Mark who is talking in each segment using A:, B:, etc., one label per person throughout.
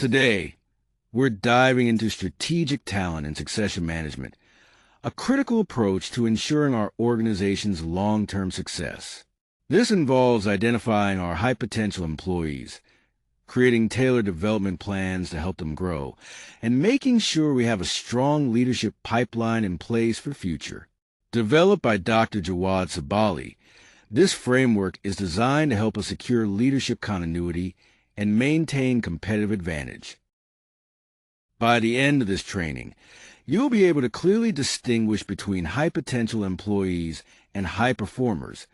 A: Today, we're diving into strategic talent and succession management, a critical approach to ensuring our organization's long-term success. This involves identifying our high-potential employees, creating tailored development plans to help them grow, and making sure we have a strong leadership pipeline in place for future. Developed by Dr. Jawad Sebaali, this framework is designed to help us secure leadership continuity and maintain competitive advantage. By the end of this training, you'll be able to clearly distinguish between high-potential employees and high performers,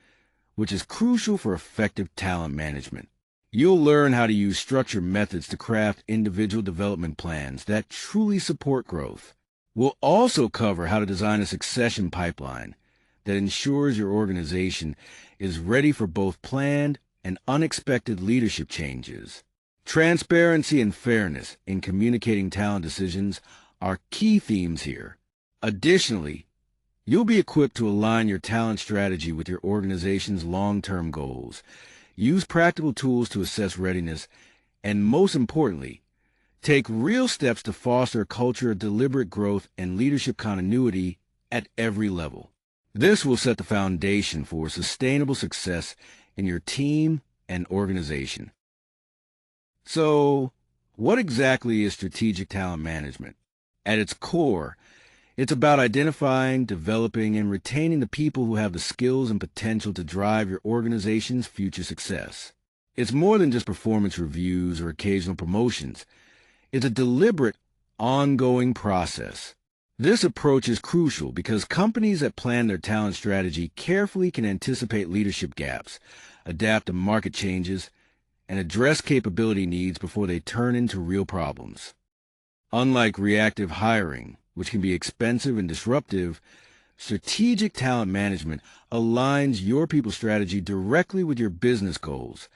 A: which is crucial for effective talent management. You'll learn how to use structured methods to craft individual development plans that truly support growth. We'll also cover how to design a succession pipeline that ensures your organization is ready for both planned and unexpected leadership changes. Transparency and fairness in communicating talent decisions are key themes here. Additionally, you'll be equipped to align your talent strategy with your organization's long-term goals, use practical tools to assess readiness, and most importantly, take real steps to foster a culture of deliberate growth and leadership continuity at every level. This will set the foundation for sustainable success in your team and organization. So, what exactly is strategic talent management? At its core, it's about identifying, developing, and retaining the people who have the skills and potential to drive your organization's future success. It's more than just performance reviews or occasional promotions. It's a deliberate, ongoing process. This approach is crucial because companies that plan their talent strategy carefully can anticipate leadership gaps, adapt to market changes, and address capability needs before they turn into real problems. Unlike reactive hiring, which can be expensive and disruptive, strategic talent management aligns your people strategy directly with your business goals,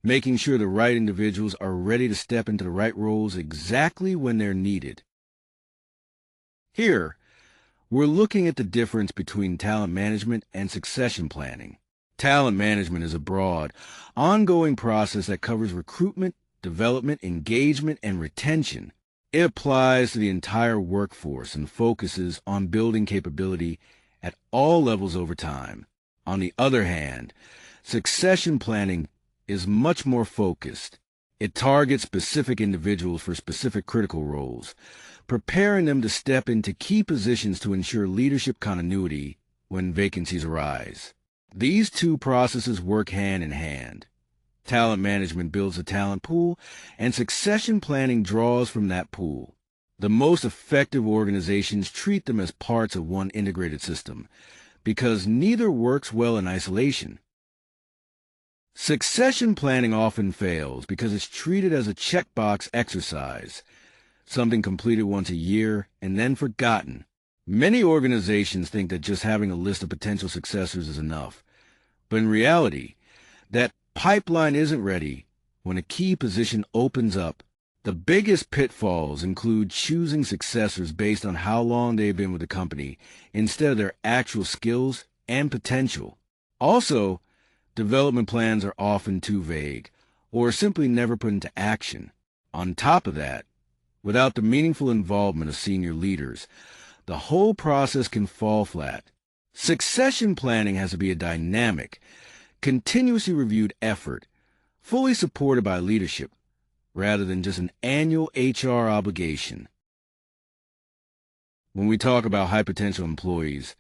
A: making sure the right individuals are ready to step into the right roles exactly when they're needed. Here, we're looking at the difference between talent management and succession planning. Talent management is a broad, ongoing process that covers recruitment, development, engagement, and retention. It applies to the entire workforce and focuses on building capability at all levels over time. On the other hand, succession planning is much more focused. It targets specific individuals for specific critical roles, preparing them to step into key positions to ensure leadership continuity when vacancies arise. These two processes work hand in hand. Talent management builds a talent pool, and succession planning draws from that pool. The most effective organizations treat them as parts of one integrated system, because neither works well in isolation. Succession planning often fails because it's treated as a checkbox exercise, something completed once a year and then forgotten. Many organizations think that just having a list of potential successors is enough, but in reality, that pipeline isn't ready when a key position opens up. The biggest pitfalls include choosing successors based on how long they've been with the company instead of their actual skills and potential. Also, development plans are often too vague or simply never put into action. On top of that, without the meaningful involvement of senior leaders, the whole process can fall flat. Succession planning has to be a dynamic, continuously reviewed effort, fully supported by leadership, rather than just an annual HR obligation. When we talk about high-potential employees,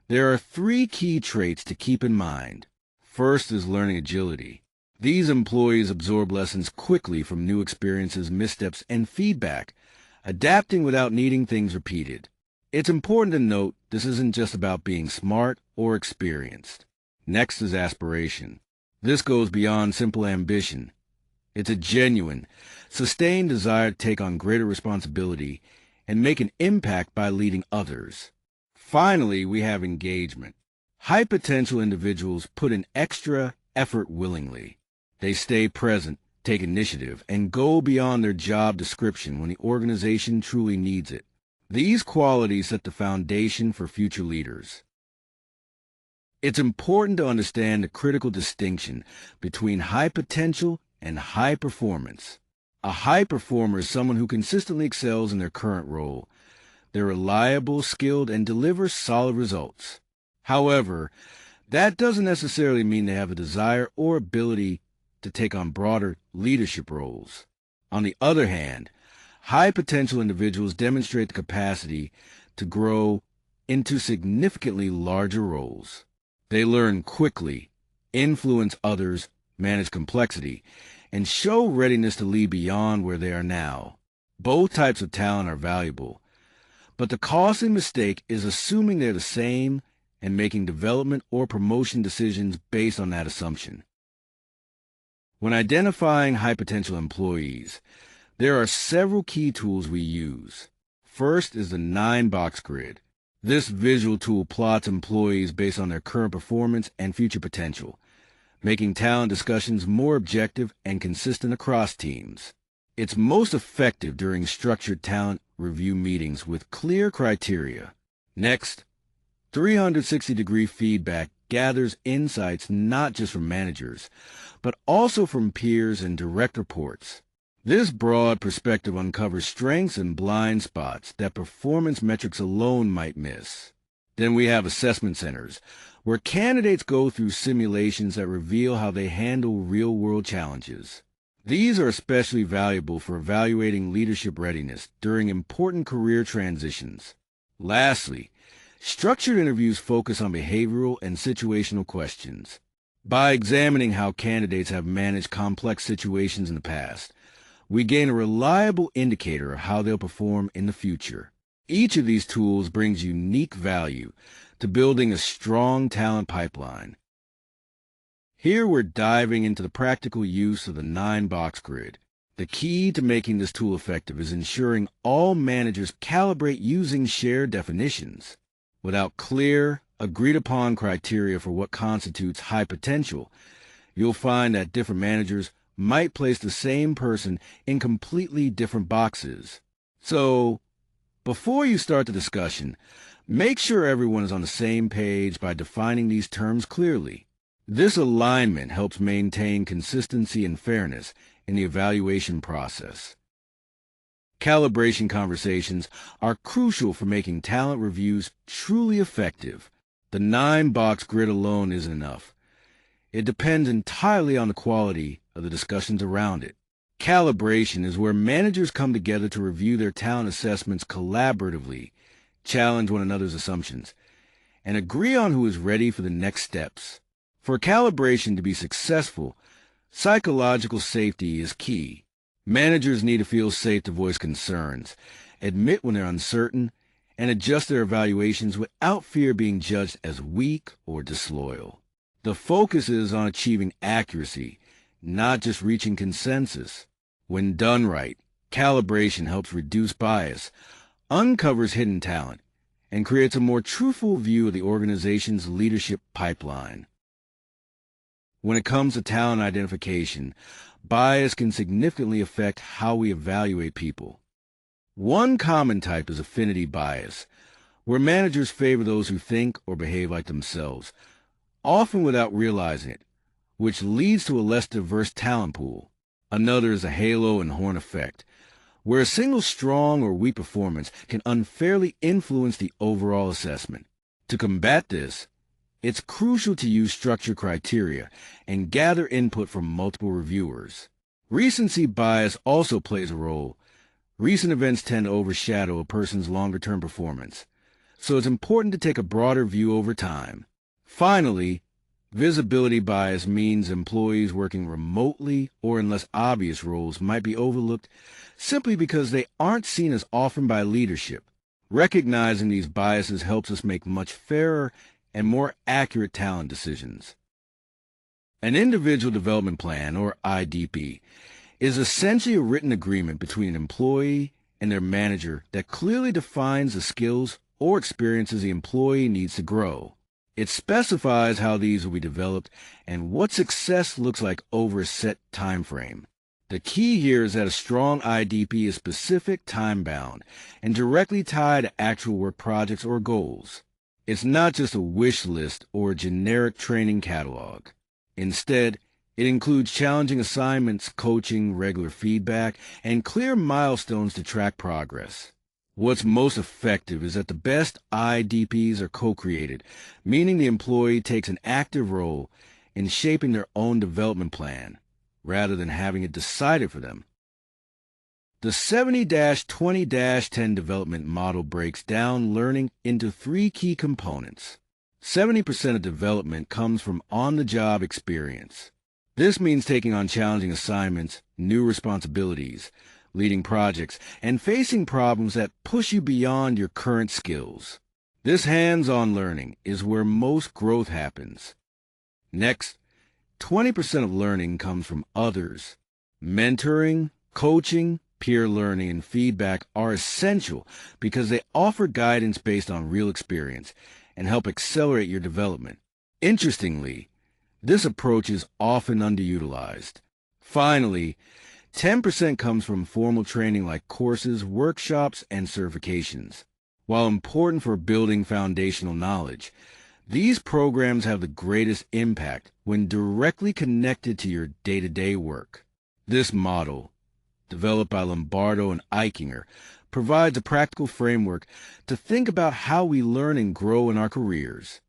A: there are three key traits to keep in mind. First is learning agility. These employees absorb lessons quickly from new experiences, missteps, and feedback, adapting without needing things repeated. It's important to note this isn't just about being smart or experienced. Next is aspiration. This goes beyond simple ambition. It's a genuine, sustained desire to take on greater responsibility and make an impact by leading others. Finally, we have engagement. High-potential individuals put in extra effort willingly. They stay present, take initiative, and go beyond their job description when the organization truly needs it. These qualities set the foundation for future leaders. It's important to understand the critical distinction between high potential and high performance. A high performer is someone who consistently excels in their current role. They're reliable, skilled, and deliver solid results. However, that doesn't necessarily mean they have a desire or ability to take on broader leadership roles. On the other hand, high potential individuals demonstrate the capacity to grow into significantly larger roles. They learn quickly, influence others, manage complexity, and show readiness to lead beyond where they are now. Both types of talent are valuable, but the costly mistake is assuming they're the same and making development or promotion decisions based on that assumption. When identifying high potential employees, there are several key tools we use. First is the 9-box grid. This visual tool plots employees based on their current performance and future potential, making talent discussions more objective and consistent across teams. It's most effective during structured talent review meetings with clear criteria. Next, 360-degree feedback gathers insights not just from managers, but also from peers and direct reports. This broad perspective uncovers strengths and blind spots that performance metrics alone might miss. Then we have assessment centers, where candidates go through simulations that reveal how they handle real-world challenges. These are especially valuable for evaluating leadership readiness during important career transitions. Lastly, structured interviews focus on behavioral and situational questions. By examining how candidates have managed complex situations in the past, we gain a reliable indicator of how they'll perform in the future. Each of these tools brings unique value to building a strong talent pipeline. Here we're diving into the practical use of the 9-box grid. The key to making this tool effective is ensuring all managers calibrate using shared definitions. Without clear, agreed-upon criteria for what constitutes high potential, you'll find that different managers might place the same person in completely different boxes. So, before you start the discussion, make sure everyone is on the same page by defining these terms clearly. This alignment helps maintain consistency and fairness in the evaluation process. Calibration conversations are crucial for making talent reviews truly effective. The 9-box grid alone isn't enough. It depends entirely on the quality of the discussions around it. Calibration is where managers come together to review their talent assessments collaboratively, challenge one another's assumptions, and agree on who is ready for the next steps. For calibration to be successful, psychological safety is key. Managers need to feel safe to voice concerns, admit when they're uncertain, and adjust their evaluations without fear of being judged as weak or disloyal. The focus is on achieving accuracy, not just reaching consensus. When done right, calibration helps reduce bias, uncovers hidden talent, and creates a more truthful view of the organization's leadership pipeline. When it comes to talent identification, bias can significantly affect how we evaluate people. One common type is affinity bias, where managers favor those who think or behave like themselves, often without realizing it, which leads to a less diverse talent pool. Another is a halo and horn effect, where a single strong or weak performance can unfairly influence the overall assessment. To combat this, it's crucial to use structured criteria and gather input from multiple reviewers. Recency bias also plays a role. Recent events tend to overshadow a person's longer-term performance, so it's important to take a broader view over time. Finally, visibility bias means employees working remotely or in less obvious roles might be overlooked simply because they aren't seen as often by leadership. Recognizing these biases helps us make much fairer and more accurate talent decisions. An individual development plan, or IDP, is essentially a written agreement between an employee and their manager that clearly defines the skills or experiences the employee needs to grow. It specifies how these will be developed and what success looks like over a set time frame. The key here is that a strong IDP is specific, time-bound, and directly tied to actual work projects or goals. It's not just a wish list or a generic training catalog. Instead, It includes challenging assignments, coaching, regular feedback, and clear milestones to track progress. What's most effective is that the best IDPs are co-created, meaning the employee takes an active role in shaping their own development plan, rather than having it decided for them. The 70-20-10 development model breaks down learning into three key components. 70% of development comes from on-the-job experience. This means taking on challenging assignments, new responsibilities, leading projects, and facing problems that push you beyond your current skills. This hands-on learning is where most growth happens. Next, 20% of learning comes from others. Mentoring, coaching, peer learning, and feedback are essential because they offer guidance based on real experience and help accelerate your development. Interestingly, this approach is often underutilized. Finally, 10% comes from formal training like courses, workshops, and certifications. While important for building foundational knowledge, these programs have the greatest impact when directly connected to your day-to-day work. This model, developed by Lombardo and Eichinger, provides a practical framework to think about how we learn and grow in our careers.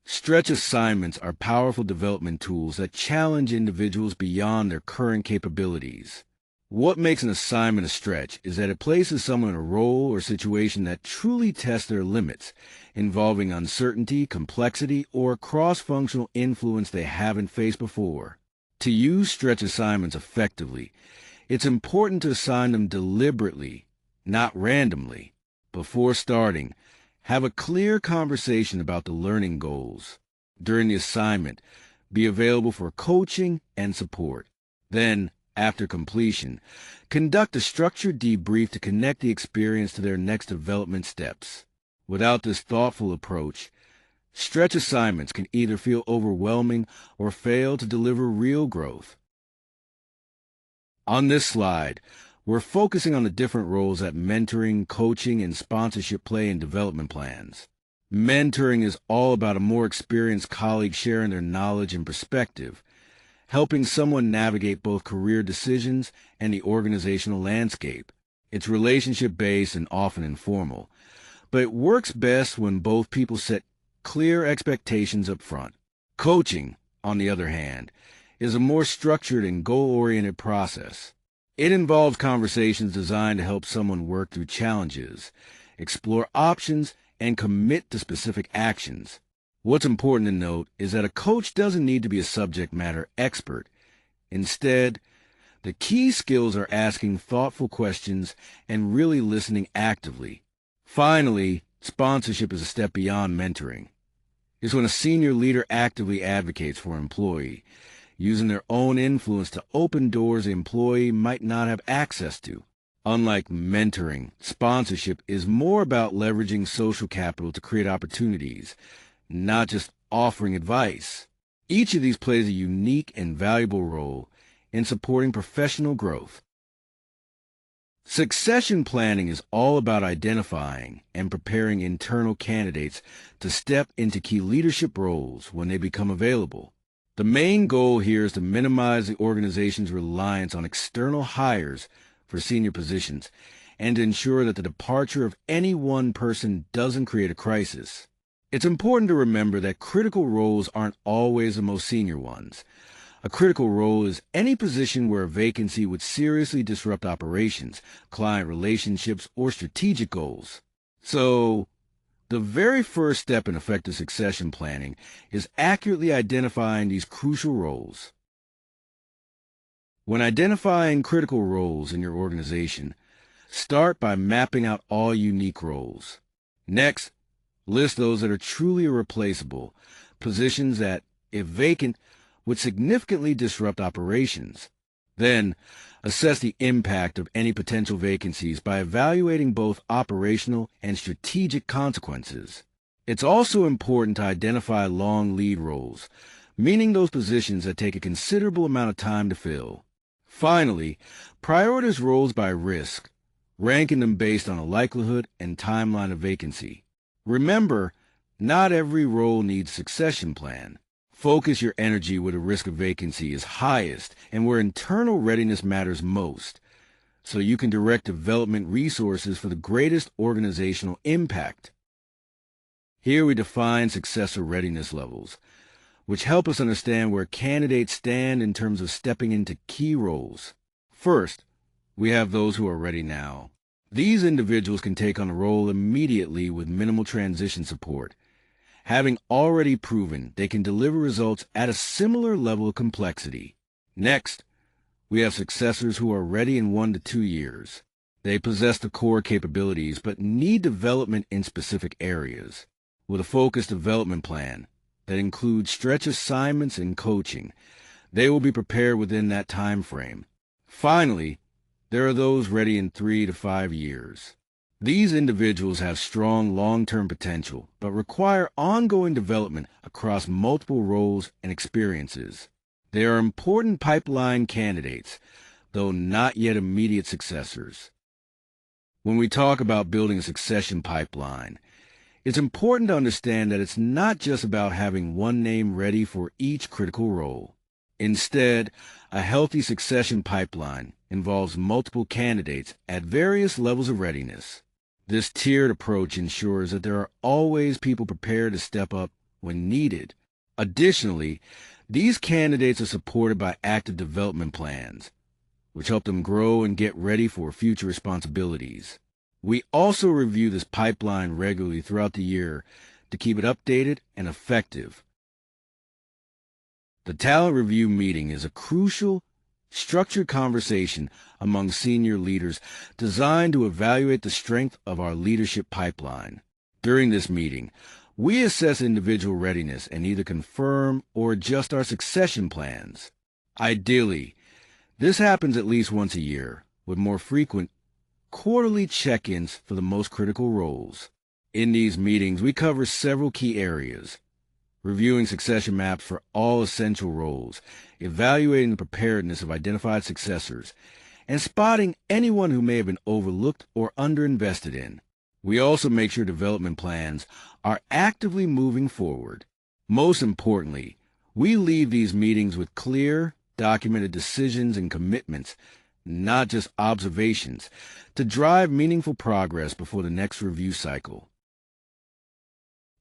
A: Stretch assignments are powerful development tools that challenge individuals beyond their current capabilities. What makes an assignment a stretch is that it places someone in a role or situation that truly tests their limits, involving uncertainty, complexity, or cross-functional influence they haven't faced before. To use stretch assignments effectively, it's important to assign them deliberately, not randomly. Before starting, have a clear conversation about the learning goals. During the assignment, be available for coaching and support. Then, after completion, conduct a structured debrief to connect the experience to their next development steps. Without this thoughtful approach, stretch assignments can either feel overwhelming or fail to deliver real growth. On this slide, we're focusing on the different roles that mentoring, coaching, and sponsorship play in development plans. Mentoring is all about a more experienced colleague sharing their knowledge and perspective, helping someone navigate both career decisions and the organizational landscape. It's relationship-based and often informal, but it works best when both people set clear expectations up front. Coaching, on the other hand, is a more structured and goal-oriented process. It involves conversations designed to help someone work through challenges, explore options, and commit to specific actions. What's important to note is that a coach doesn't need to be a subject matter expert. Instead, the key skills are asking thoughtful questions and really listening actively. Finally, sponsorship is a step beyond mentoring. It's when a senior leader actively advocates for an employee, using their own influence to open doors the employee might not have access to. Unlike mentoring, sponsorship is more about leveraging social capital to create opportunities, not just offering advice. Each of these plays a unique and valuable role in supporting professional growth. Succession planning is all about identifying and preparing internal candidates to step into key leadership roles when they become available. The main goal here is to minimize the organization's reliance on external hires for senior positions and to ensure that the departure of any one person doesn't create a crisis. It's important to remember that critical roles aren't always the most senior ones. A critical role is any position where a vacancy would seriously disrupt operations, client relationships, or strategic goals. So, the very first step in effective succession planning is accurately identifying these crucial roles. When identifying critical roles in your organization, start by mapping out all unique roles. Next, list those that are truly irreplaceable, positions that, if vacant, would significantly disrupt operations. Then, assess the impact of any potential vacancies by evaluating both operational and strategic consequences. It's also important to identify long lead roles, meaning those positions that take a considerable amount of time to fill. Finally, prioritize roles by risk, ranking them based on a likelihood and timeline of vacancy. Remember, not every role needs a succession plan. Focus your energy where the risk of vacancy is highest and where internal readiness matters most, so you can direct development resources for the greatest organizational impact. Here we define successor readiness levels, which help us understand where candidates stand in terms of stepping into key roles. First, we have those who are ready now. These individuals can take on a role immediately with minimal transition support, having already proven they can deliver results at a similar level of complexity. Next, we have successors who are ready in 1 to 2 years. They possess the core capabilities but need development in specific areas. With a focused development plan that includes stretch assignments and coaching, they will be prepared within that time frame. Finally, there are those ready in 3 to 5 years. These individuals have strong long-term potential, but require ongoing development across multiple roles and experiences. They are important pipeline candidates, though not yet immediate successors. When we talk about building a succession pipeline, it's important to understand that it's not just about having one name ready for each critical role. Instead, a healthy succession pipeline involves multiple candidates at various levels of readiness. This tiered approach ensures that there are always people prepared to step up when needed. Additionally, these candidates are supported by active development plans, which help them grow and get ready for future responsibilities. We also review this pipeline regularly throughout the year to keep it updated and effective. The talent review meeting is a crucial, structured conversation among senior leaders designed to evaluate the strength of our leadership pipeline. During this meeting, we assess individual readiness and either confirm or adjust our succession plans. Ideally, this happens at least once a year, with more frequent quarterly check-ins for the most critical roles. In these meetings, we cover several key areas: reviewing succession maps for all essential roles, evaluating the preparedness of identified successors, and spotting anyone who may have been overlooked or underinvested in. We also make sure development plans are actively moving forward. Most importantly, we leave these meetings with clear, documented decisions and commitments, not just observations, to drive meaningful progress before the next review cycle.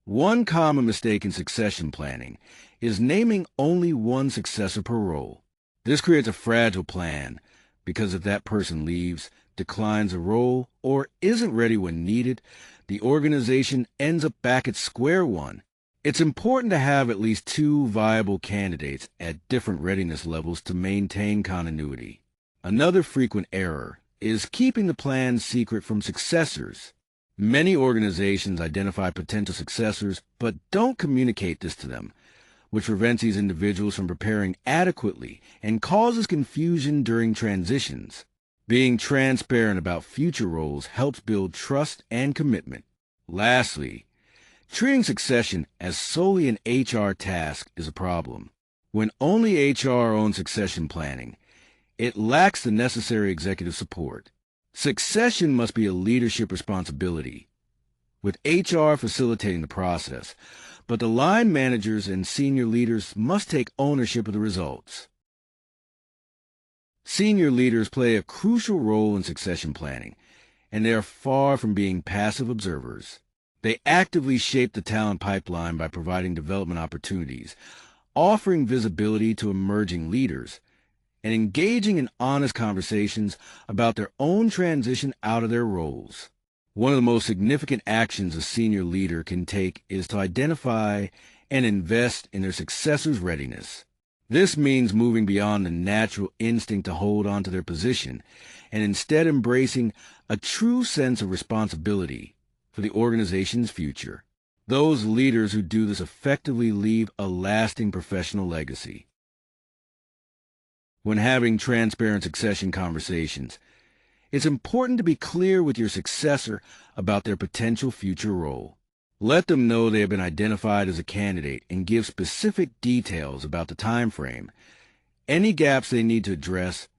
A: One common mistake in succession planning is naming only one successor per role. This creates a fragile plan because if that person leaves, declines a role, or isn't ready when needed, the organization ends up back at square one. It's important to have at least 2 viable candidates at different readiness levels to maintain continuity. Another frequent error is keeping the plan secret from successors. Many organizations identify potential successors but don't communicate this to them, which prevents these individuals from preparing adequately and causes confusion during transitions. Being transparent about future roles helps build trust and commitment. Lastly, treating succession as solely an HR task is a problem. When only HR owns succession planning, it lacks the necessary executive support. Succession must be a leadership responsibility, with HR facilitating the process, but the line managers and senior leaders must take ownership of the results. Senior leaders play a crucial role in succession planning, and they are far from being passive observers. They actively shape the talent pipeline by providing development opportunities, offering visibility to emerging leaders, and engaging in honest conversations about their own transition out of their roles. One of the most significant actions a senior leader can take is to identify and invest in their successor's readiness. This means moving beyond the natural instinct to hold on to their position and instead embracing a true sense of responsibility for the organization's future. Those leaders who do this effectively leave a lasting professional legacy. When having transparent succession conversations, it's important to be clear with your successor about their potential future role. Let them know they have been identified as a candidate and give specific details about the time frame, any gaps they need to address,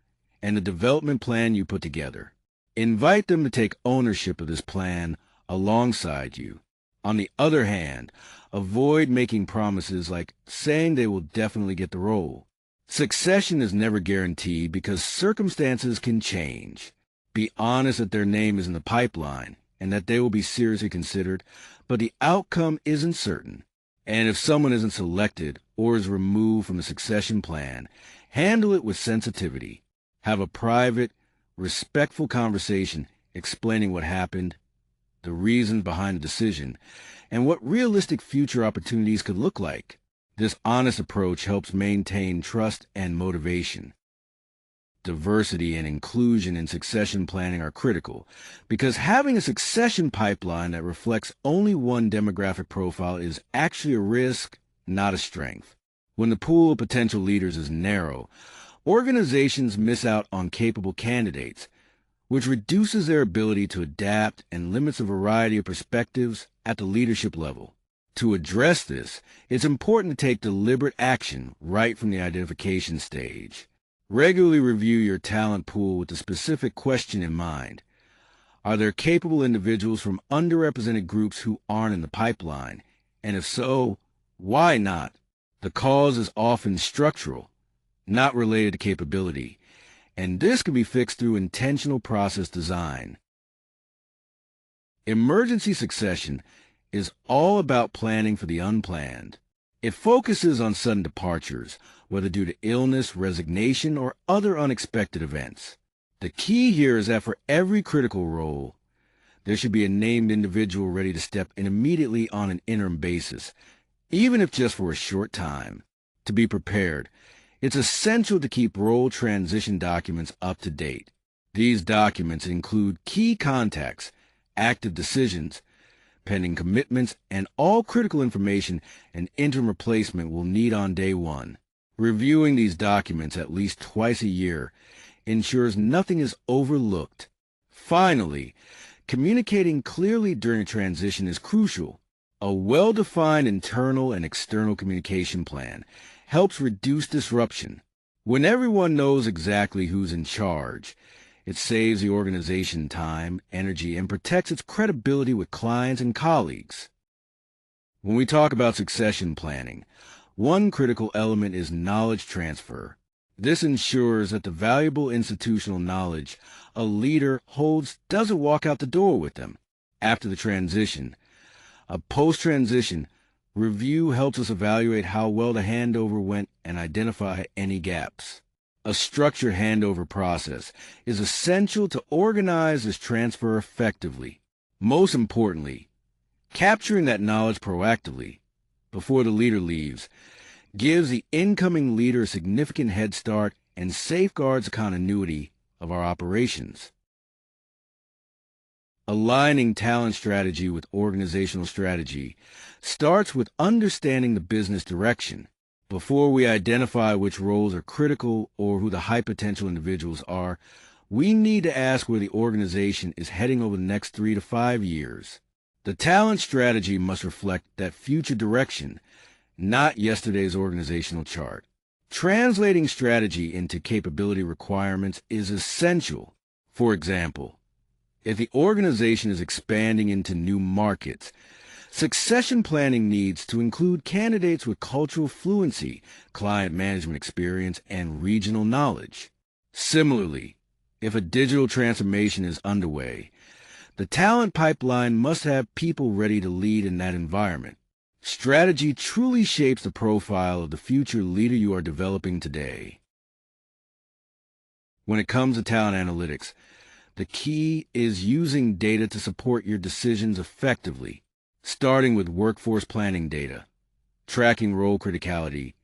A: and the development plan you put together. Invite them to take ownership of this plan alongside you. On the other hand, avoid making promises like saying they will definitely get the role. Succession is never guaranteed because circumstances can change. Be honest that their name is in the pipeline and that they will be seriously considered, but the outcome isn't certain. And if someone isn't selected or is removed from the succession plan, handle it with sensitivity. Have a private, respectful conversation explaining what happened, the reasons behind the decision, and what realistic future opportunities could look like. This honest approach helps maintain trust and motivation. Diversity and inclusion in succession planning are critical because having a succession pipeline that reflects only one demographic profile is actually a risk, not a strength. When the pool of potential leaders is narrow, organizations miss out on capable candidates, which reduces their ability to adapt and limits a variety of perspectives at the leadership level. To address this, it's important to take deliberate action right from the identification stage. Regularly review your talent pool with the specific question in mind. Are there capable individuals from underrepresented groups who aren't in the pipeline? And if so, why not? The cause is often structural, not related to capability, and this can be fixed through intentional process design. Emergency succession is all about planning for the unplanned. It focuses on sudden departures, whether due to illness, resignation, or other unexpected events. The key here is that for every critical role, there should be a named individual ready to step in immediately on an interim basis, even if just for a short time. To be prepared, it's essential to keep role transition documents up to date. These documents include key contacts, active decisions, pending commitments, and all critical information an interim replacement will need on day one. Reviewing these documents at least twice a year ensures nothing is overlooked. Finally, communicating clearly during a transition is crucial. A well-defined internal and external communication plan helps reduce disruption. When everyone knows exactly who's in charge, it saves the organization time, energy, and protects its credibility with clients and colleagues. When we talk about succession planning, one critical element is knowledge transfer. This ensures that the valuable institutional knowledge a leader holds doesn't walk out the door with them. After the transition, a post-transition review helps us evaluate how well the handover went and identify any gaps. A structured handover process is essential to organize this transfer effectively. Most importantly, capturing that knowledge proactively before the leader leaves gives the incoming leader a significant head start and safeguards the continuity of our operations. Aligning talent strategy with organizational strategy starts with understanding the business direction. Before we identify which roles are critical or who the high potential individuals are, we need to ask where the organization is heading over the next 3 to 5 years. The talent strategy must reflect that future direction, not yesterday's organizational chart. Translating strategy into capability requirements is essential. For example, if the organization is expanding into new markets, succession planning needs to include candidates with cultural fluency, client management experience, and regional knowledge. Similarly, if a digital transformation is underway, the talent pipeline must have people ready to lead in that environment. Strategy truly shapes the profile of the future leader you are developing today. When it comes to talent analytics, the key is using data to support your decisions effectively, starting with workforce planning data, tracking role criticality,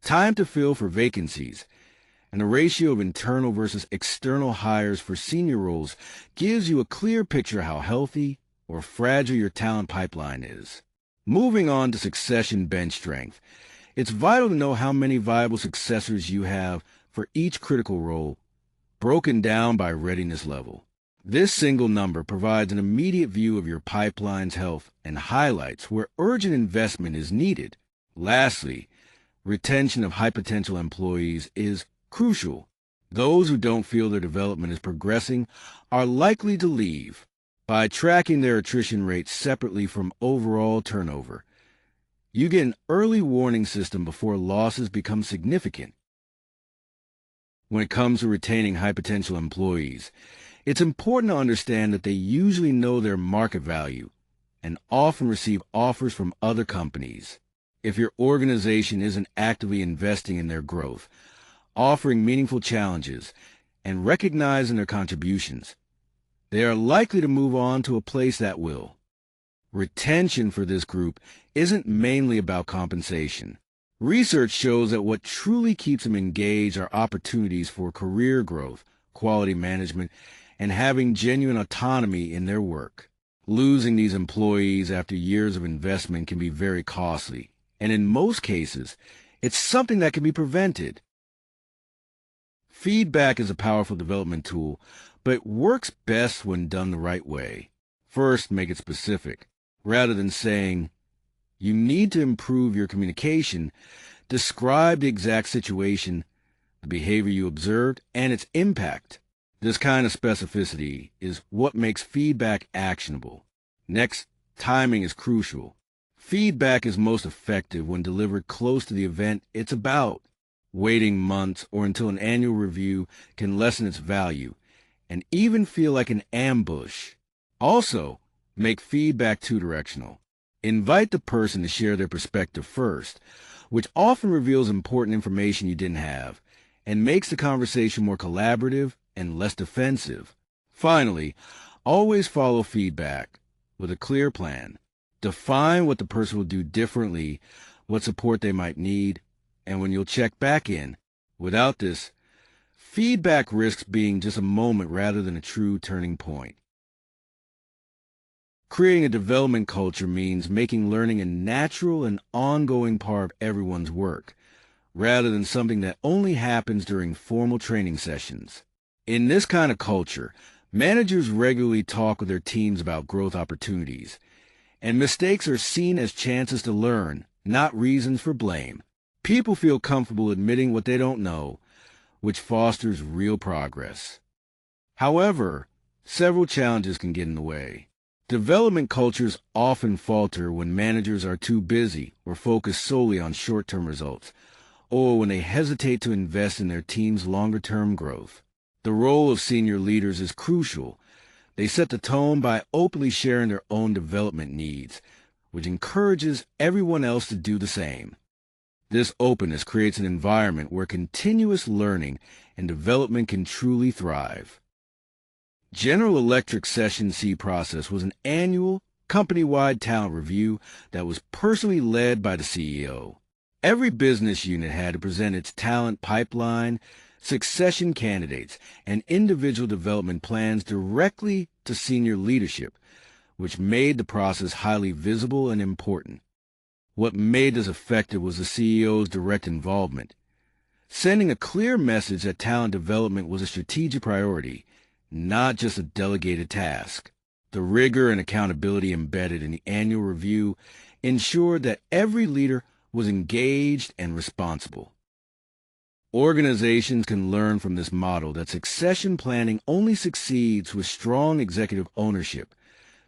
A: time to fill for vacancies, and the ratio of internal versus external hires for senior roles gives you a clear picture of how healthy or fragile your talent pipeline is. Moving on to succession bench strength, it's vital to know how many viable successors you have for each critical role, broken down by readiness level. This single number provides an immediate view of your pipeline's health and highlights where urgent investment is needed. Lastly, retention of high potential employees is crucial. Those who don't feel their development is progressing are likely to leave. By tracking their attrition rate separately from overall turnover, you get an early warning system before losses become significant. When it comes to retaining high-potential employees, it's important to understand that they usually know their market value and often receive offers from other companies. If your organization isn't actively investing in their growth, offering meaningful challenges, and recognizing their contributions, they are likely to move on to a place that will. Retention for this group isn't mainly about compensation. Research shows that what truly keeps them engaged are opportunities for career growth, quality management, and having genuine autonomy in their work. Losing these employees after years of investment can be very costly, and in most cases, it's something that can be prevented. Feedback is a powerful development tool, but it works best when done the right way. First, make it specific. Rather than saying, "You need to improve your communication," describe the exact situation, the behavior you observed, and its impact. This kind of specificity is what makes feedback actionable. Next, timing is crucial. Feedback is most effective when delivered close to the event it's about. Waiting months or until an annual review can lessen its value and even feel like an ambush. Also, make feedback two-directional. Invite the person to share their perspective first, which often reveals important information you didn't have and makes the conversation more collaborative and less defensive. Finally, always follow feedback with a clear plan. Define what the person will do differently, what support they might need, and when you'll check back in. Without this, feedback risks being just a moment rather than a true turning point. Creating a development culture means making learning a natural and ongoing part of everyone's work, rather than something that only happens during formal training sessions. In this kind of culture, managers regularly talk with their teams about growth opportunities, and mistakes are seen as chances to learn, not reasons for blame. People feel comfortable admitting what they don't know, which fosters real progress. However, several challenges can get in the way. Development cultures often falter when managers are too busy or focus solely on short-term results, or when they hesitate to invest in their team's longer-term growth. The role of senior leaders is crucial. They set the tone by openly sharing their own development needs, which encourages everyone else to do the same. This openness creates an environment where continuous learning and development can truly thrive. General Electric's Session C process was an annual, company-wide talent review that was personally led by the CEO. Every business unit had to present its talent pipeline, succession candidates, and individual development plans directly to senior leadership, which made the process highly visible and important. What made this effective was the CEO's direct involvement, sending a clear message that talent development was a strategic priority, not just a delegated task. The rigor and accountability embedded in the annual review ensured that every leader was engaged and responsible. Organizations can learn from this model that succession planning only succeeds with strong executive ownership,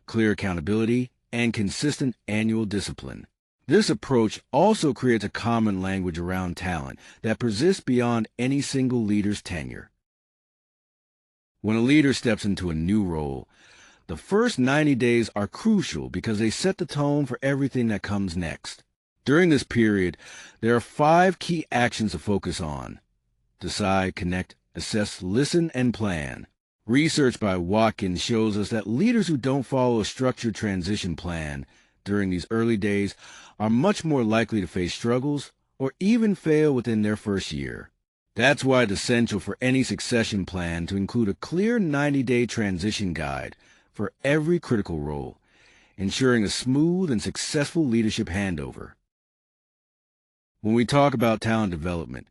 A: clear accountability, and consistent annual discipline. This approach also creates a common language around talent that persists beyond any single leader's tenure. When a leader steps into a new role, the first 90 days are crucial because they set the tone for everything that comes next. During this period, there are 5 key actions to focus on: decide, connect, assess, listen, and plan. Research by Watkins shows us that leaders who don't follow a structured transition plan during these early days are much more likely to face struggles or even fail within their first year. That's why it's essential for any succession plan to include a clear 90-day transition guide for every critical role, ensuring a smooth and successful leadership handover. When we talk about talent development,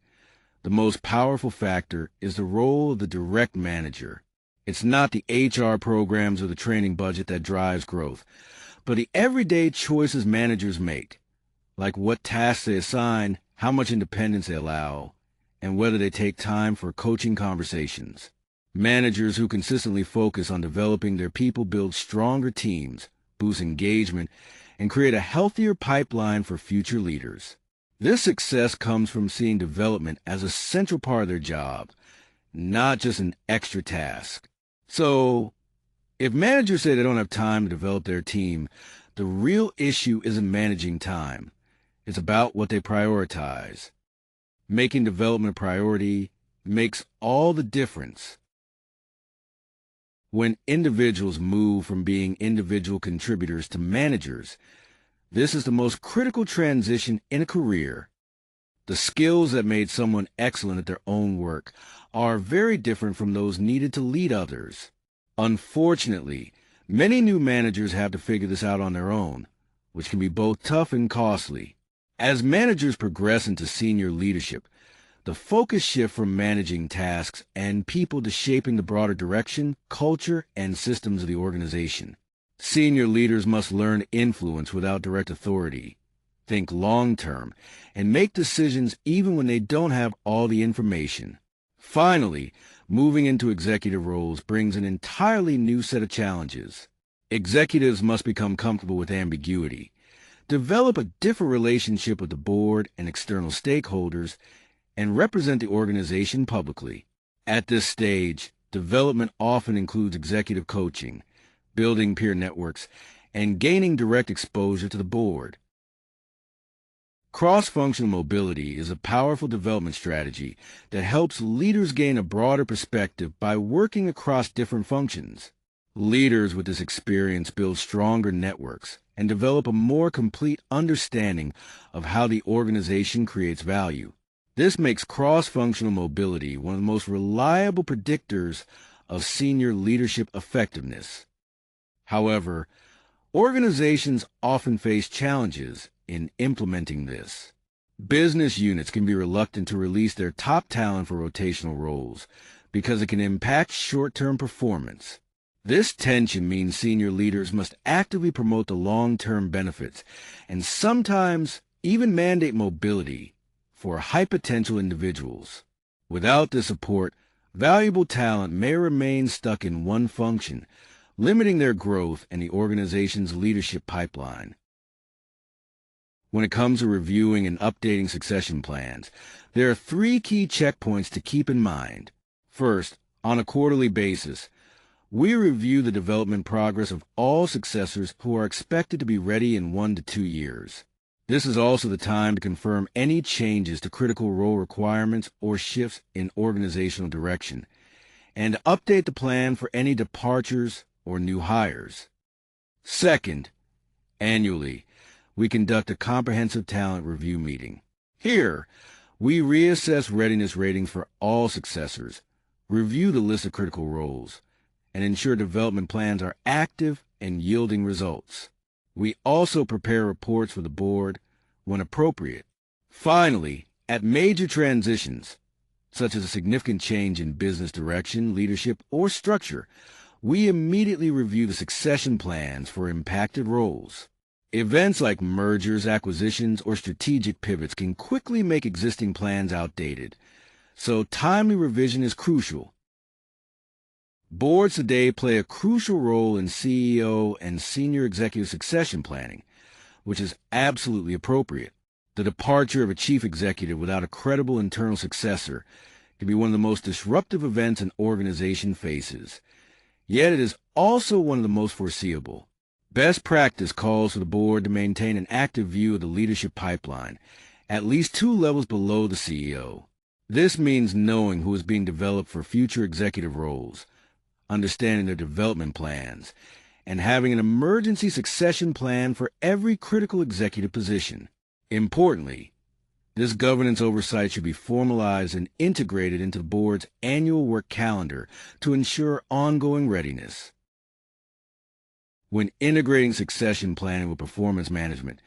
A: the most powerful factor is the role of the direct manager. It's not the HR programs or the training budget that drives growth, but the everyday choices managers make, like what tasks they assign, how much independence they allow, and whether they take time for coaching conversations. Managers who consistently focus on developing their people build stronger teams, boost engagement, and create a healthier pipeline for future leaders. This success comes from seeing development as a central part of their job, not just an extra task. So, if managers say they don't have time to develop their team, the real issue isn't managing time. It's about what they prioritize. Making development a priority makes all the difference. When individuals move from being individual contributors to managers, this is the most critical transition in a career. The skills that made someone excellent at their own work are very different from those needed to lead others. Unfortunately, many new managers have to figure this out on their own, which can be both tough and costly. As managers progress into senior leadership, the focus shifts from managing tasks and people to shaping the broader direction, culture, and systems of the organization. Senior leaders must learn to influence without direct authority, think long-term, and make decisions even when they don't have all the information. Finally, moving into executive roles brings an entirely new set of challenges. Executives must become comfortable with ambiguity, develop a different relationship with the board and external stakeholders, and represent the organization publicly. At this stage, development often includes executive coaching, building peer networks, and gaining direct exposure to the board. Cross-functional mobility is a powerful development strategy that helps leaders gain a broader perspective by working across different functions. Leaders with this experience build stronger networks and develop a more complete understanding of how the organization creates value. This makes cross-functional mobility one of the most reliable predictors of senior leadership effectiveness. However, organizations often face challenges in implementing this. Business units can be reluctant to release their top talent for rotational roles because it can impact short-term performance. This tension means senior leaders must actively promote the long-term benefits and sometimes even mandate mobility for high-potential individuals. Without this support, valuable talent may remain stuck in one function, limiting their growth and the organization's leadership pipeline. When it comes to reviewing and updating succession plans, there are 3 key checkpoints to keep in mind. First, on a quarterly basis, we review the development progress of all successors who are expected to be ready in 1 to 2 years. This is also the time to confirm any changes to critical role requirements or shifts in organizational direction, and update the plan for any departures or new hires. Second, annually, we conduct a comprehensive talent review meeting. Here, we reassess readiness ratings for all successors, review the list of critical roles, and ensure development plans are active and yielding results. We also prepare reports for the board when appropriate. Finally, at major transitions, such as a significant change in business direction, leadership, or structure, we immediately review the succession plans for impacted roles. Events like mergers, acquisitions, or strategic pivots can quickly make existing plans outdated, so timely revision is crucial. Boards today play a crucial role in CEO and senior executive succession planning, which is absolutely appropriate. The departure of a chief executive without a credible internal successor can be one of the most disruptive events an organization faces. Yet it is also one of the most foreseeable. Best practice calls for the board to maintain an active view of the leadership pipeline, at least 2 levels below the CEO. This means knowing who is being developed for future executive roles, understanding their development plans, and having an emergency succession plan for every critical executive position. Importantly, this governance oversight should be formalized and integrated into the board's annual work calendar to ensure ongoing readiness. When integrating succession planning with performance management,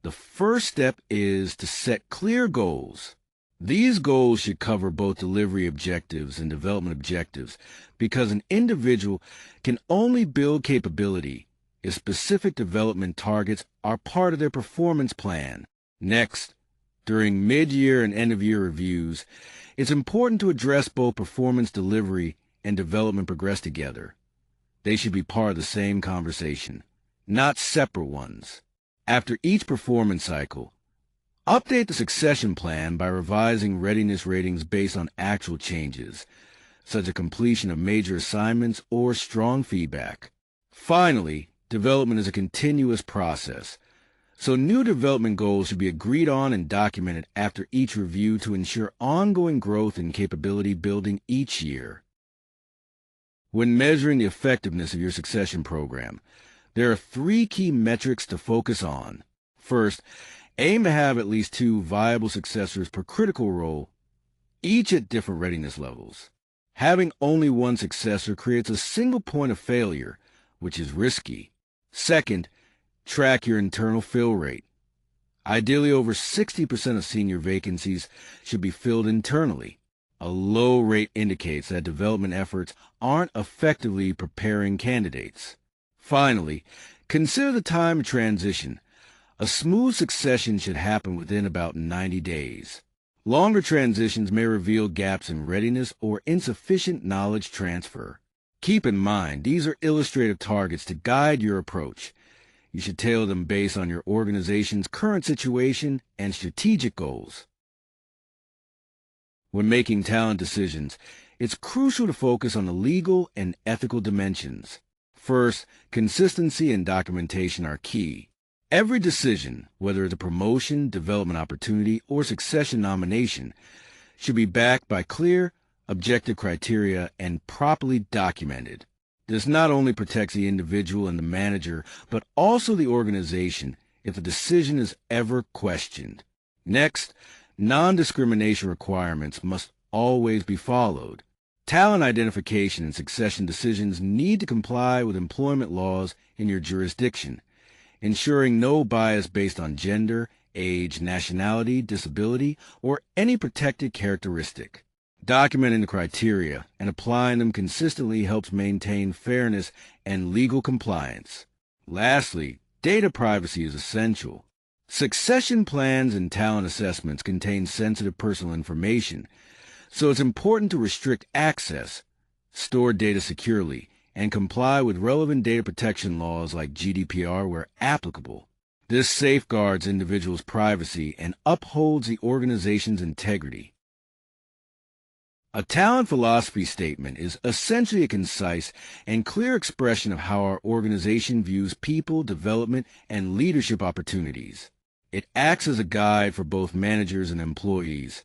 A: the first step is to set clear goals. These goals should cover both delivery objectives and development objectives because an individual can only build capability if specific development targets are part of their performance plan. Next, during mid-year and end-of-year reviews, it's important to address both performance delivery and development progress together. They should be part of the same conversation, not separate ones. After each performance cycle, update the succession plan by revising readiness ratings based on actual changes, such as completion of major assignments or strong feedback. Finally, development is a continuous process, so new development goals should be agreed on and documented after each review to ensure ongoing growth and capability building each year. When measuring the effectiveness of your succession program, there are 3 key metrics to focus on. First, aim to have at least 2 viable successors per critical role, each at different readiness levels. Having only one successor creates a single point of failure, which is risky. Second, track your internal fill rate. Ideally, over 60% of senior vacancies should be filled internally. A low rate indicates that development efforts aren't effectively preparing candidates. Finally, consider the time of transition. A smooth succession should happen within about 90 days. Longer transitions may reveal gaps in readiness or insufficient knowledge transfer. Keep in mind, these are illustrative targets to guide your approach. You should tailor them based on your organization's current situation and strategic goals. When making talent decisions, it's crucial to focus on the legal and ethical dimensions. First, consistency and documentation are key. Every decision, whether it's a promotion, development opportunity, or succession nomination, should be backed by clear, objective criteria and properly documented. This not only protects the individual and the manager, but also the organization if a decision is ever questioned. Next, non-discrimination requirements must always be followed. Talent identification and succession decisions need to comply with employment laws in your jurisdiction, ensuring no bias based on gender, age, nationality, disability, or any protected characteristic. Documenting the criteria and applying them consistently helps maintain fairness and legal compliance. Lastly, data privacy is essential. Succession plans and talent assessments contain sensitive personal information, so it's important to restrict access, store data securely, and comply with relevant data protection laws like GDPR where applicable. This safeguards individuals' privacy and upholds the organization's integrity. A talent philosophy statement is essentially a concise and clear expression of how our organization views people, development, and leadership opportunities. It acts as a guide for both managers and employees,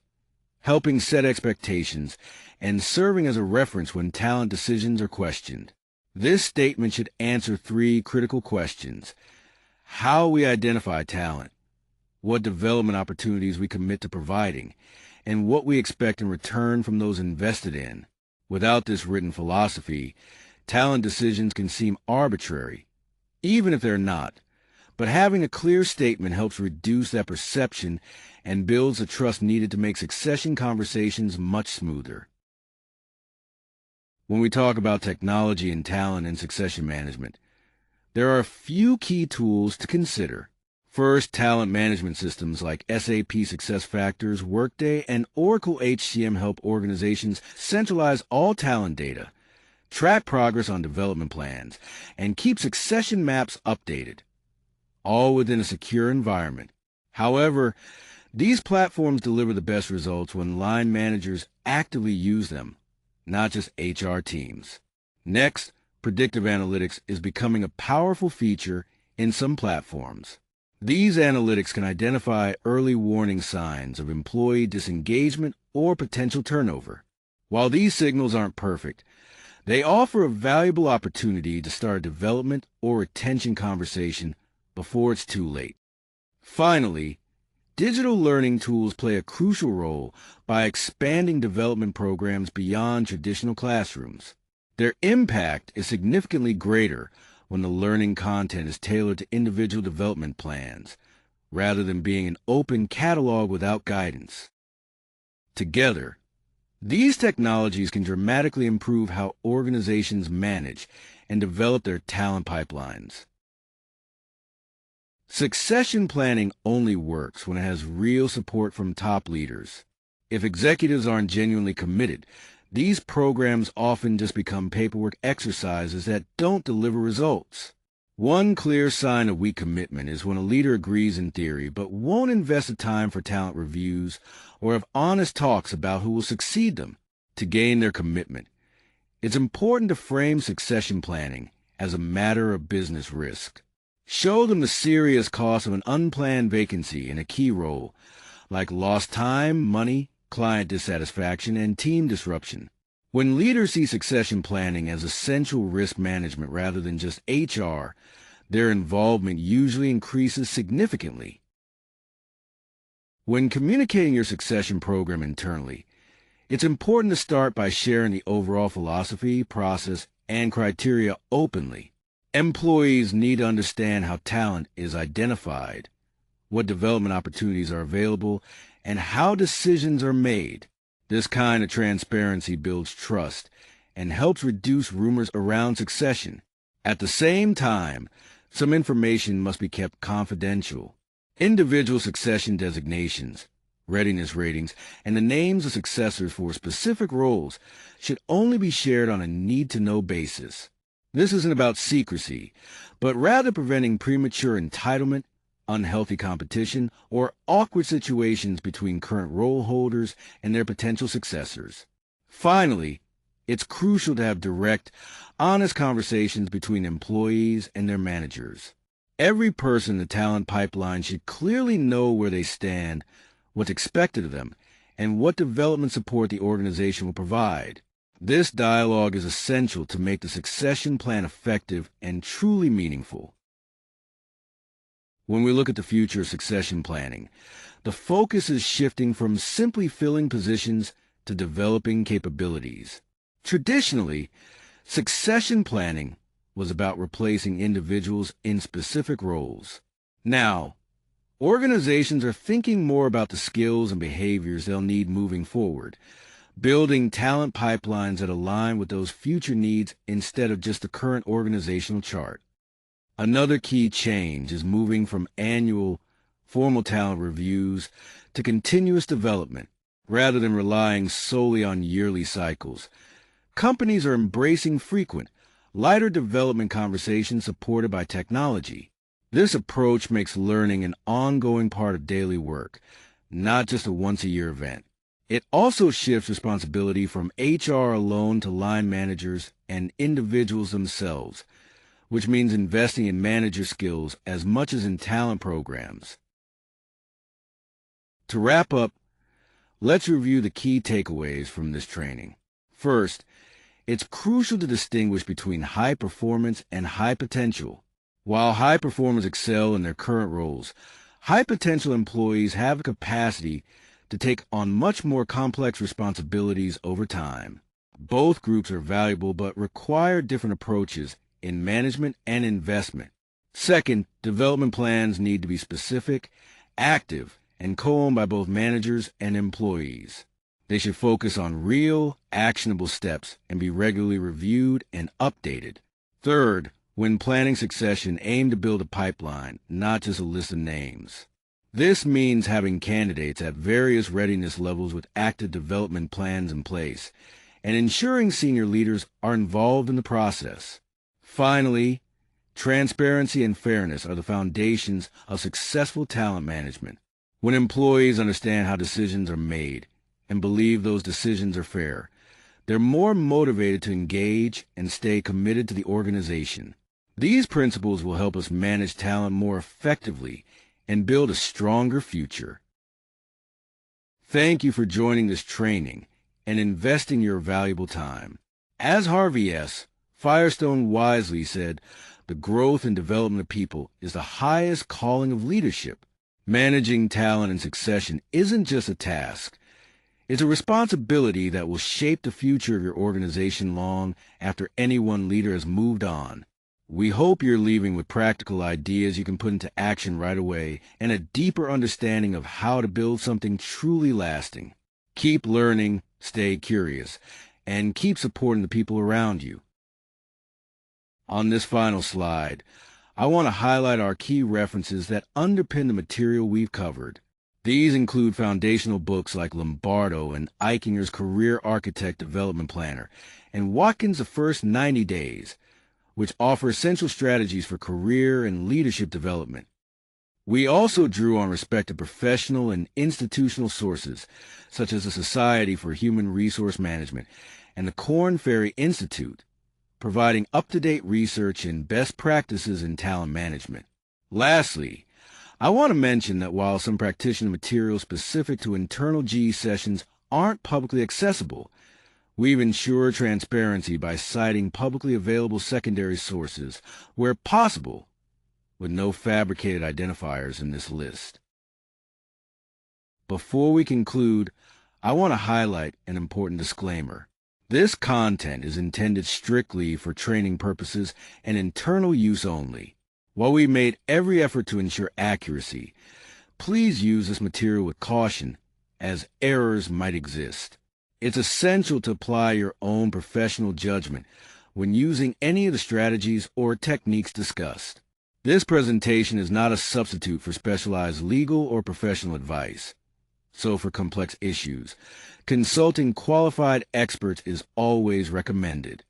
A: helping set expectations and serving as a reference when talent decisions are questioned. This statement should answer 3 critical questions: how we identify talent, what development opportunities we commit to providing, and what we expect in return from those invested in. Without this written philosophy, talent decisions can seem arbitrary, even if they're not. But having a clear statement helps reduce that perception and builds the trust needed to make succession conversations much smoother. When we talk about technology and talent and succession management, there are a few key tools to consider. First, talent management systems like SAP SuccessFactors, Workday, and Oracle HCM help organizations centralize all talent data, track progress on development plans, and keep succession maps updated, all within a secure environment. However, these platforms deliver the best results when line managers actively use them, not just HR teams. Next, predictive analytics is becoming a powerful feature in some platforms. These analytics can identify early warning signs of employee disengagement or potential turnover. While these signals aren't perfect, they offer a valuable opportunity to start a development or retention conversation before it's too late. Finally, digital learning tools play a crucial role by expanding development programs beyond traditional classrooms. Their impact is significantly greater when the learning content is tailored to individual development plans, rather than being an open catalog without guidance. Together, these technologies can dramatically improve how organizations manage and develop their talent pipelines. Succession planning only works when it has real support from top leaders. If executives aren't genuinely committed, These programs often just become paperwork exercises that don't deliver results. One clear sign of weak commitment is when a leader agrees in theory but won't invest the time for talent reviews or have honest talks about who will succeed them. To gain their commitment, it's important to frame succession planning as a matter of business risk. Show them the serious cost of an unplanned vacancy in a key role, like lost time, money, client dissatisfaction, and team disruption. When leaders see succession planning as essential risk management rather than just HR, their involvement usually increases significantly. When communicating your succession program internally, it's important to start by sharing the overall philosophy, process, and criteria openly. Employees need to understand how talent is identified, what development opportunities are available, and how decisions are made. This kind of transparency builds trust and helps reduce rumors around succession. At the same time, some information must be kept confidential. Individual succession designations, readiness ratings, and the names of successors for specific roles should only be shared on a need-to-know basis. This isn't about secrecy, but rather preventing premature entitlement, unhealthy competition, or awkward situations between current role holders and their potential successors. Finally, it's crucial to have direct, honest conversations between employees and their managers. Every person in the talent pipeline should clearly know where they stand, what's expected of them, and what development support the organization will provide. This dialogue is essential to make the succession plan effective and truly meaningful. When we look at the future of succession planning, the focus is shifting from simply filling positions to developing capabilities. Traditionally, succession planning was about replacing individuals in specific roles. Now, organizations are thinking more about the skills and behaviors they'll need moving forward, building talent pipelines that align with those future needs instead of just the current organizational chart. Another key change is moving from annual, formal talent reviews to continuous development, rather than relying solely on yearly cycles. Companies are embracing frequent, lighter development conversations supported by technology. This approach makes learning an ongoing part of daily work, not just a once-a-year event. It also shifts responsibility from HR alone to line managers and individuals themselves, which means investing in manager skills as much as in talent programs. To wrap up, let's review the key takeaways from this training. First, it's crucial to distinguish between high performance and high potential. While high performers excel in their current roles, high potential employees have the capacity to take on much more complex responsibilities over time. Both groups are valuable but require different approaches in management and investment. Second, development plans need to be specific, active, and co-owned by both managers and employees. They should focus on real, actionable steps and be regularly reviewed and updated. Third, when planning succession, aim to build a pipeline, not just a list of names. This means having candidates at various readiness levels with active development plans in place, and ensuring senior leaders are involved in the process. Finally, transparency and fairness are the foundations of successful talent management. When employees understand how decisions are made and believe those decisions are fair, they're more motivated to engage and stay committed to the organization. These principles will help us manage talent more effectively and build a stronger future. Thank you for joining this training and investing your valuable time. As Harvey S. Firestone wisely said, the growth and development of people is the highest calling of leadership. Managing talent and succession isn't just a task. It's a responsibility that will shape the future of your organization long after any one leader has moved on. We hope you're leaving with practical ideas you can put into action right away and a deeper understanding of how to build something truly lasting. Keep learning, stay curious, and keep supporting the people around you. On this final slide, I want to highlight our key references that underpin the material we've covered. These include foundational books like Lombardo and Eichinger's Career Architect Development Planner and Watkins' The First 90 Days, which offer essential strategies for career and leadership development. We also drew on respected professional and institutional sources, such as the Society for Human Resource Management and the Korn Ferry Institute, providing up-to-date research and best practices in talent management. Lastly, I want to mention that while some practitioner materials specific to internal GE sessions aren't publicly accessible, we've ensured transparency by citing publicly available secondary sources where possible, with no fabricated identifiers in this list. Before we conclude, I want to highlight an important disclaimer. This content is intended strictly for training purposes and internal use only. While we made every effort to ensure accuracy, please use this material with caution, as errors might exist. It's essential to apply your own professional judgment when using any of the strategies or techniques discussed. This presentation is not a substitute for specialized legal or professional advice. So for complex issues, consulting qualified experts is always recommended.